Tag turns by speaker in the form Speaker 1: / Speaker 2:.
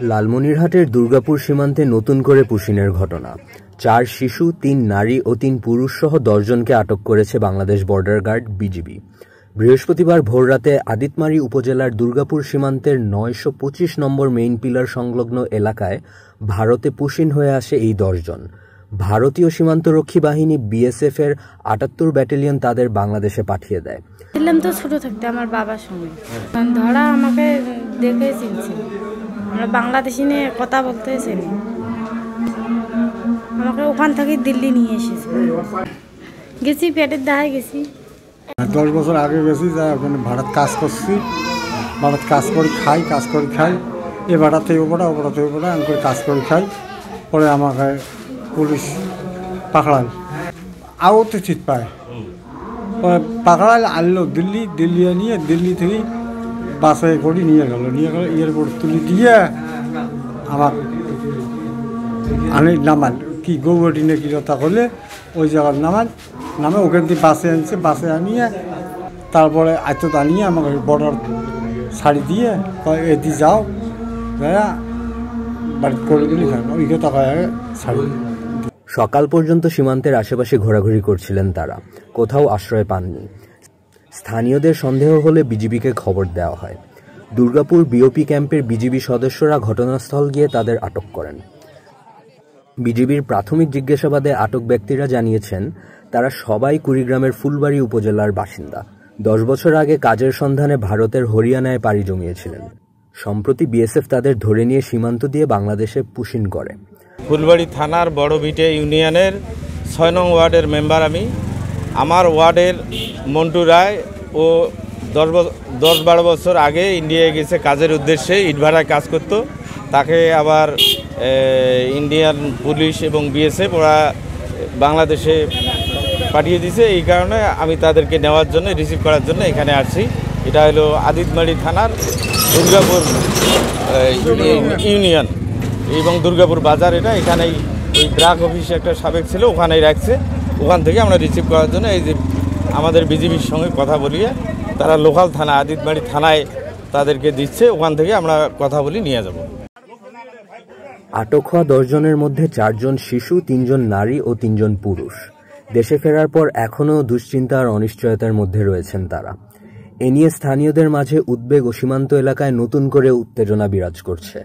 Speaker 1: লালমনিরহাটের দুর্গাপুর সীমান্তে নতুন করে পুশিনের ঘটনা। 4 শিশু, 3 নারী ও 3 পুরুষ সহ 10 জনকে আটক করেছে বাংলাদেশ বর্ডার গার্ড বিজিবি। বৃহস্পতিবার ভোররাতে আদিতমারী উপজেলার দুর্গাপুর সীমান্তের 925 নম্বর মেইন পিলার সংলগ্ন এলাকায় ভারতে পুশিন হয়ে আসে এই 10 জন। ভারতীয় সীমান্তরক্ষী বাহিনী বিএসএফ এর 78 ব্যাটালিয়ন তাদের বাংলাদেশে পাঠিয়ে দেয়।
Speaker 2: ছিলাম তো ছোট থাকতে আমার বাবার সঙ্গে, ধরা আমাকে দেখে চিনছে, আমরা বাংলাদেশি নিয়ে কথা বলতে চিনি, আমাকে ওখান থেকে দিল্লি নিয়ে এসেছে। গেছি পেটের দাহায় গেছি,
Speaker 3: 10 বছর আগে গেছি, যা ওখানে ভাড়াত কাজ করছি, ভাড়াত কাজ করে খাই, এ ভাড়া থেকে ও ভাড়া আমি করে কাজ করে খাই। পরে আমাকে পুলিশ পাকড়াল, আওতে চিত পায়, পরে পাকড়াল আনলো দিল্লি নিয়ে, দিল্লি থেকে বাসে করে নিয়ে গেল এয়ারপোর্ট তুলি দিয়ে আমার আনে নামান কি গৌহাটি না কি কথা করলে ওই জায়গার নামে ওখান থেকে বাসে আনছে, বাসে আনিয়ে তারপরে আয়ত আনিয়ে আমাকে বর্ডার ছাড়ি দিয়ে এদি যাও বাড়ি করে দিলি ওই কথা ছাড়ি।
Speaker 1: সকাল পর্যন্ত সীমান্তের আশেপাশে ঘোরাঘুরি করছিলেন তারা, কোথাও আশ্রয় পাননি। স্থানীয়দের সন্দেহ হলে বিজিবিকে খবর দেওয়া হয়। দুর্গাপুর বিওপি ক্যাম্পের বিজিবি সদস্যরা ঘটনাস্থল গিয়ে তাদের আটক করেন। বিজিবির প্রাথমিক জিজ্ঞাসাবাদে আটক ব্যক্তিরা জানিয়েছেন তারা সবাই কুড়িগ্রামের ফুলবাড়ী উপজেলার বাসিন্দা। 10 বছর আগে কাজের সন্ধানে ভারতের হরিয়ানায় পাড়ি জমিয়েছিলেন। সম্প্রতি বিএসএফ তাদের ধরে নিয়ে সীমান্ত দিয়ে বাংলাদেশে পুশিন করে।
Speaker 4: ফুলবাড়ী থানার বড়ভিটে ইউনিয়নের 6 নং ওয়ার্ডের মেম্বার আমি। আমার ওয়ার্ডের মন্টু রায় ও 10-12 বছর আগে ইন্ডিয়ায় গেছে কাজের উদ্দেশ্যে, ইটভাটায় কাজ করত। তাকে আবার ইন্ডিয়ান পুলিশ এবং বিএসএফ ওরা বাংলাদেশে পাঠিয়ে দিয়েছে। এই কারণে আমি তাদেরকে নেওয়ার জন্য, রিসিভ করার জন্য এখানে আসছি। এটা হলো আদিতমারী থানার দুর্গাপুর ইউনিয়ন এবং দুর্গাপুর বাজার। এখানেই ওই ব্রাক অফিসে একটা সাবেক ছিল, ওখানেই রাখছে। ওখান থেকে আমরা রিসিভ করার জন্য এই যে আমাদের বিজিবির সঙ্গে কথা বলিয়ে তারা লোকাল থানা আদিতমারী থানায় তাদেরকে দিচ্ছে, ওখান থেকে আমরা কথা বলি নিয়ে যাব।
Speaker 1: আটক হওয়া 10 জনের মধ্যে 4 জন শিশু, 3 জন নারী ও 3 জন পুরুষ। দেশে ফেরার পর এখনও দুশ্চিন্তা আর অনিশ্চয়তার মধ্যে রয়েছেন তারা। এ নিয়ে স্থানীয়দের মাঝে উদ্বেগ ও সীমান্ত এলাকায় নতুন করে উত্তেজনা বিরাজ করছে।